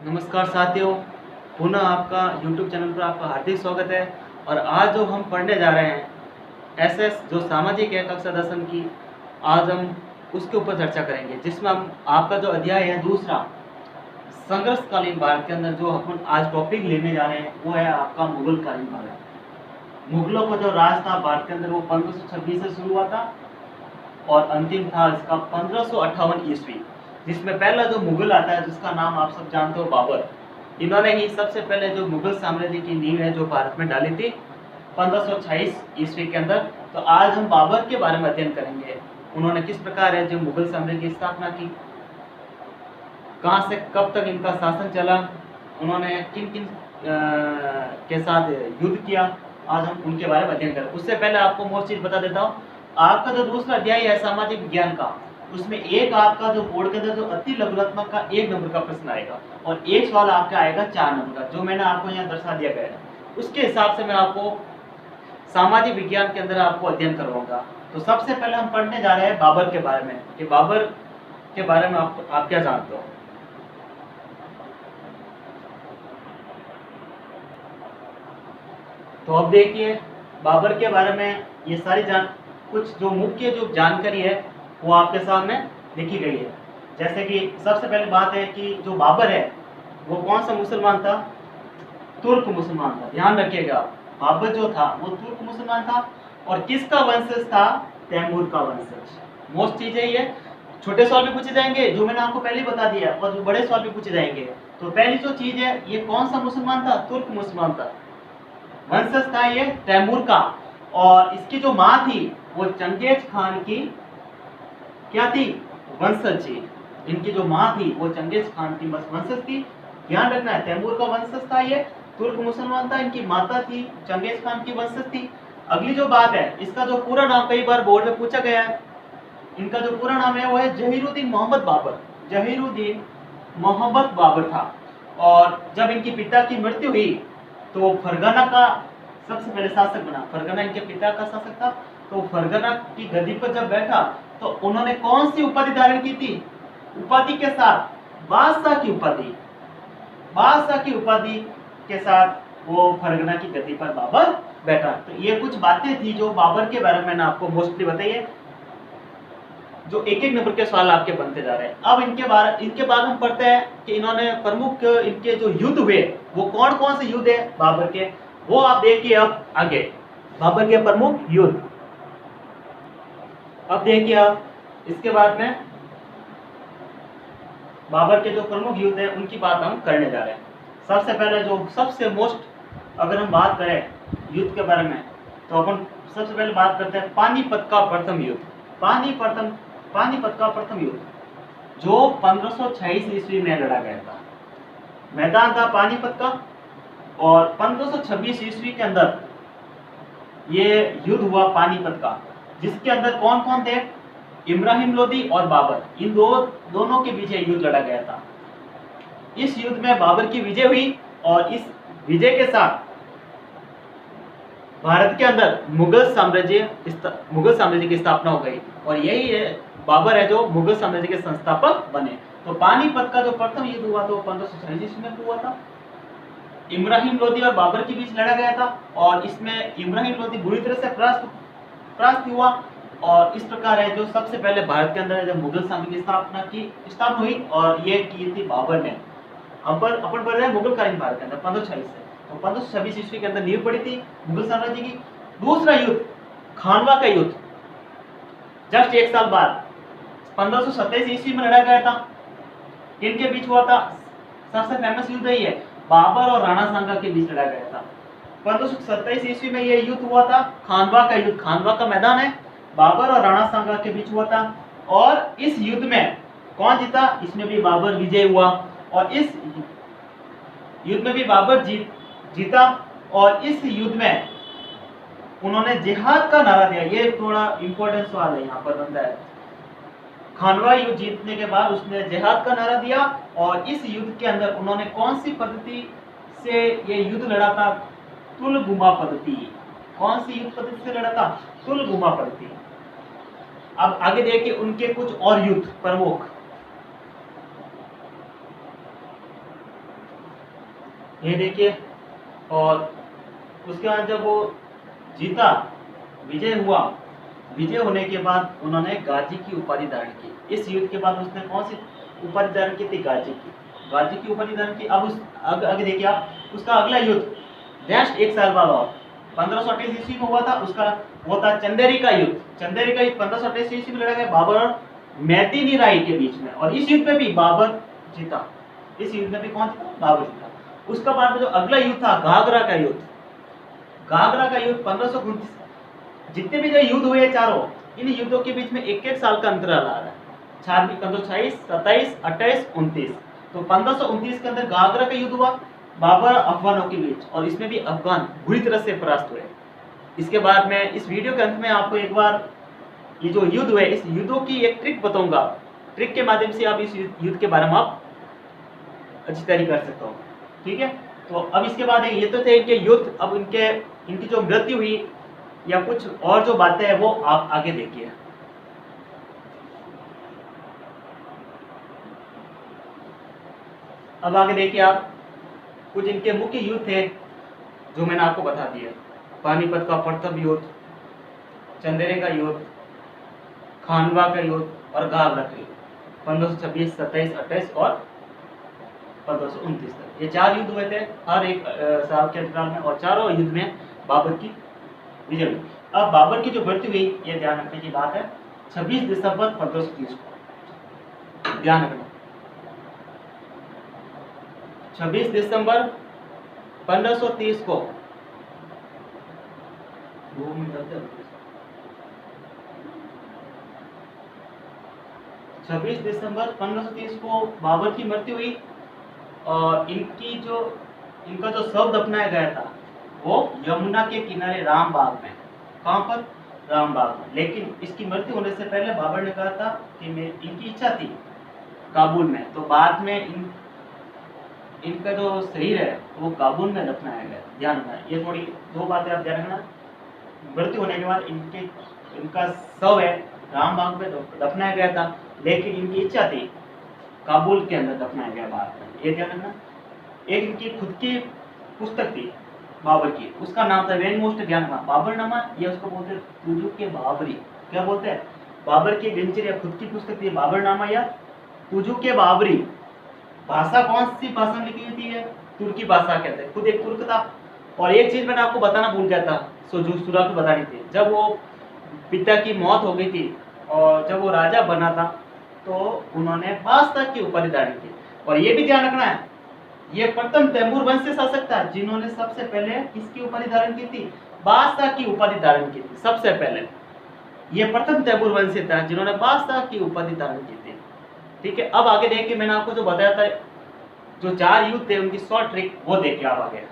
नमस्कार साथियों, पुनः आपका YouTube चैनल पर आपका हार्दिक स्वागत है। और आज जो हम पढ़ने जा रहे हैं एसएस जो सामाजिक है कक्षा 10वीं की, आज हम उसके ऊपर चर्चा करेंगे, जिसमें हम आपका जो अध्याय है दूसरा संघर्षकालीन भारत के अंदर जो अपन आज टॉपिक लेने जा रहे हैं वो है आपका मुगलकालीन भारत। मुगलों का जो राज था भारत के अंदर वो 1526 से शुरू हुआ था और अंतिम था इसका 1558 ईस्वी, जिसमें पहला जो मुगल आता है जिसका नाम आप सब जानते हो बाबर। इन्होंने ही सबसे पहले जो मुगल साम्राज्य की नींव है जो भारत में डाली थी 1526 ईस्वी के अंदर। तो आज हम बाबर के बारे में अध्ययन करेंगे, उन्होंने किस प्रकार है जो मुगल साम्राज्य की स्थापना की, कहाँ से कब तक इनका शासन चला, उन्होंने किन किन के साथ युद्ध किया, आज हम उनके बारे में अध्ययन करें। उससे पहले आपको मोर चीज बता देता हूँ, आपका जो दूसरा अध्याय है सामाजिक विज्ञान का, उसमें एक आपका जो बोर्ड के अंदर जो अति लघुत्मक का 1 नंबर का प्रश्न आएगा और एक सवाल आपका आएगा 4 नंबर का, जो मैंने आपको यहाँ दर्शा दिया गया है। उसके हिसाब से मैं आपको सामाजिक विज्ञान के अंदर आपको अध्ययन करवाऊंगा। तो सबसे पहले हम पढ़ने जा रहे हैं बाबर के बारे में कि बाबर के बारे में आप क्या जानते हो। तो अब देखिए बाबर के बारे में ये सारी कुछ जो मुख्य जो जानकारी है वो आपके सामने लिखी गई है। जैसे कि सबसे पहले बात है कि जो बाबर है वो कौन सा मुसलमान था, तुर्क मुसलमान था। ध्यान रखिएगा, बाबर जो था वो तुर्क मुसलमान था और किसका वंशज था, तैमूर का वंशज। मोस्ट चीज है ये, छोटे सवाल भी पूछे जाएंगे जो मैंने आपको पहले ही बता दिया और जो बड़े सवाल भी पूछे जाएंगे। तो पहली जो चीज है, ये कौन सा मुसलमान था, तुर्क मुसलमान था, वंशज था ये तैमूर का। और इसकी जो माँ थी वो चंगेज खान की क्या थी, वंशज थी। इनकी जो माँ थी वो चंगेज खान की वंशज थी। ध्यान रखना है, तैमूर का वंशज था ये, तुर्क मुसलमान था, इनकी माता थी चंगेज खान की वंशज थी। अगली जो बात है, इसका जो पूरा नाम कई बार बोर्ड में पूछा गया है, इनका जो पूरा नाम है वो है जहीरुद्दीन मोहम्मद बाबर। जहीरुद्दीन मोहम्मद बाबर था। और जब इनकी पिता की मृत्यु हुई तो फरगना का सबसे पहले शासक बना, फरगना इनके पिता का शासक था। तो फरगना की गद्दी पर जब बैठा तो उन्होंने कौन सी उपाधि धारण की थी, उपाधि के साथ बादशाह की उपाधि, बादशाह की उपाधि के साथ वो फरगना की गद्दी पर बाबर बैठा। तो ये कुछ बातें थी जो बाबर के बारे में मैंने आपको मोस्टली बताई है, जो एक एक नंबर के सवाल आपके बनते जा रहे हैं। अब इनके बाद हम पढ़ते हैं कि इन्होंने प्रमुख इनके जो युद्ध हुए वो कौन कौन से युद्ध है बाबर के, वो आप देखिए। अब आगे बाबर के प्रमुख युद्ध, अब देखिए आप इसके बाद में बाबर के जो प्रमुख युद्ध है उनकी बात हम करने जा रहे हैं। सबसे पहले जो सबसे मोस्ट अगर हम बात करें युद्ध के बारे में तो अपन सबसे पहले बात करते हैं पानीपत का प्रथम युद्ध। पानीपत का प्रथम युद्ध जो 1526 ईस्वी में लड़ा गया था, मैदान था पानीपत का। और 1526 ईस्वी के अंदर ये युद्ध हुआ पानीपत का, जिसके अंदर कौन कौन थे, इब्राहिम लोदी और बाबर, इन दोनों के बीच युद्ध लड़ा गया था। इस युद्ध में बाबर की विजय हुई और इस विजय के साथ भारत के अंदर मुगल साम्राज्य की स्थापना हो गई और यही है बाबर है जो मुगल साम्राज्य के संस्थापक बने। तो पानीपत का जो प्रथम युद्ध हुआ तो 1546 ईस्वी में हुआ था, इब्राहिम लोदी और बाबर के बीच लड़ा गया था। और इसमें इब्राहिम लोदी बुरी तरह से परास्त हुआ। और इस प्रकार है जो सबसे पहले भारत के अंदर जब मुगल साम्राज्य की स्थापना हुई और ये की थी बाबर ने। अपन पढ़ रहे हैं मुगलकालीन भारत के अंदर 1546 से, तो 1526 ईस्वी के अंदर नींव पड़ी थी मुगल साम्राज्य की। दूसरा युद्ध खानवा का युद्ध जस्ट एक साल बाद 1527 ईस्वी में लड़ा गया था। किनके बीच हुआ था, सबसे फेमस युद्ध है ये बाबर और राणा सांगा के बीच लड़ा गया था। 1527 ईस्वी में ये युद्ध हुआ था, खानवा का युद्ध, खानवा का मैदान है, बाबर और राणा सांगा के बीच हुआ था। और इस युद्ध में कौन जीता, इसमें भी बाबर विजय हुआ और इस युद्ध में भी बाबर जीता। और इस युद्ध में उन्होंने जिहाद का नारा दिया। ये थोड़ा इंपॉर्टेंट सवाल है यहाँ पर बनता है। खानवा युद्ध जीतने के बाद उसने जिहाद का नारा दिया और इस युद्ध के अंदर उन्होंने कौन सी पद्धति से ये युद्ध लड़ा था, तुलगुमा पद्धति। कौन सी युद्ध पद्धति से लड़ा था, तुलगुमा पद्धति। अब आगे देखिए उनके कुछ और युद्ध प्रमुख। ये देखिए। और उसके बाद जब वो जीता, विजय हुआ, विजय होने के बाद उन्होंने गाजी की उपाधि धारण की। इस युद्ध के बाद उसने कौन सी उपाधि धारण की थी? गाजी की। गाजी की उपाधि धारण की। अब उस आगे देखिए आप, उसका अगला युद्ध जस्ट 1 साल बाद और 1528 ईस्वी में हुआ था। उसका वो था चंदेरी का युद्ध। चंदेरी का युद्ध 1528 ईस्वी में लड़ा गया बाबर और मैदिनी राय के बीच में, और इस युद्ध में भी बाबर जीता। इस युद्ध में भी कौन जीता? बाबर जीता। उसका बाद में जो अगला युद्ध था, घाघरा का युद्ध। घाघरा का युद्ध 1529। जितने भी जो युद्ध हुए चारों, इन युद्धों के बीच में 1-1 साल का अंतराल आ रहा है। 1526, 27, 28, 29। तो 1529 के अंदर घाघरा का युद्ध हुआ बाबर अफगानों के बीच, और इसमें भी अफगान बुरी तरह से परास्त हुए। इसके बाद में इस वीडियो के अंत में आपको एक बार ये जो युद्ध हुए, इस युद्धों की एक ट्रिक बताऊंगा। ट्रिक के माध्यम से आप इस युद्ध के बारे में आप अच्छी तरीके कर सकते हो। ठीक है। तो अब इसके बाद ये तो थे इनके युद्ध। अब इनकी जो मृत्यु हुई या कुछ और जो बातें हैं वो आप आगे देखिए। अब आगे देखिए आप, कुछ इनके मुख्य युद्ध थे जो मैंने आपको बता दिया। पानीपत का प्रथम युद्ध, चंदेरे का युद्ध, खानवा का युद्ध और घाघरा का युद्ध 1526, 27, 28 और 1529 तक। ये 4 युद्ध हुए थे हर एक साल के अंतराल में, और चारों युद्ध में बाबर की विजय हुई। अब बाबर की जो मृत्यु हुई, ये ध्यान रखने की बात है, 26 दिसंबर 1530 को। ध्यान रखना, 26 दिसंबर 1530 को। 2 मिनट। 26 दिसंबर 1530 को बाबर की मृत्यु हुई, और इनका जो शव दफनाया गया था वो यमुना के किनारे रामबाग में। कहाँ पर? रामबाग में। लेकिन इसकी मृत्यु होने से पहले बाबर ने कहा था कि इनकी इच्छा थी काबुल में, तो बाद में इनका जो शरीर है वो काबुल में दफनाया गया। ध्यान रखना, ये थोड़ी 2 बातें आप ध्यान रखना। मृत्यु होने के बाद इनका शव है रामबाग में दफनाया गया था, लेकिन इनकी इच्छा थी काबुल के अंदर दफनाया गया बाद में। ये ध्यान रखना। एक इनकी खुद की पुस्तक थी बाबर की, उसका नाम था वेनमोस्ट। ध्यान रखना, बाबरनामा, ये उसको बोलते हैं तुजु के बाबरी। क्या बोलते हैं? बाबर की दिनचर्या खुद की पुस्तक थी बाबरनामा या तुजु के बाबरी। भाषा कौन सी भाषा में लिखी हुई थी? है तुर्की भाषा कहते हैं। खुद एक तुर्क था। और एक चीज मैंने आपको बताना भूल गया था, जो शुरुआत में बतानी थी। जब वो पिता की मौत हो गई थी और जब वो राजा बना था, तो उन्होंने बादशाह की उपाधि धारण की। और ये भी ध्यान रखना है, ये प्रथम तैमूर वंश से शासक था जिन्होंने सबसे पहले किसकी उपाधि धारण की थी? बादशाह की उपाधि धारण की थी सबसे पहले। ये प्रथम तैमूर वंश से था जिन्होंने बादशाह की उपाधि धारण की थी। ठीक है। अब आगे देखिए, मैंने आपको जो बताया था, जो 4 युद्ध थे उनकी शॉर्ट ट्रिक, वो देखिए आप आगे।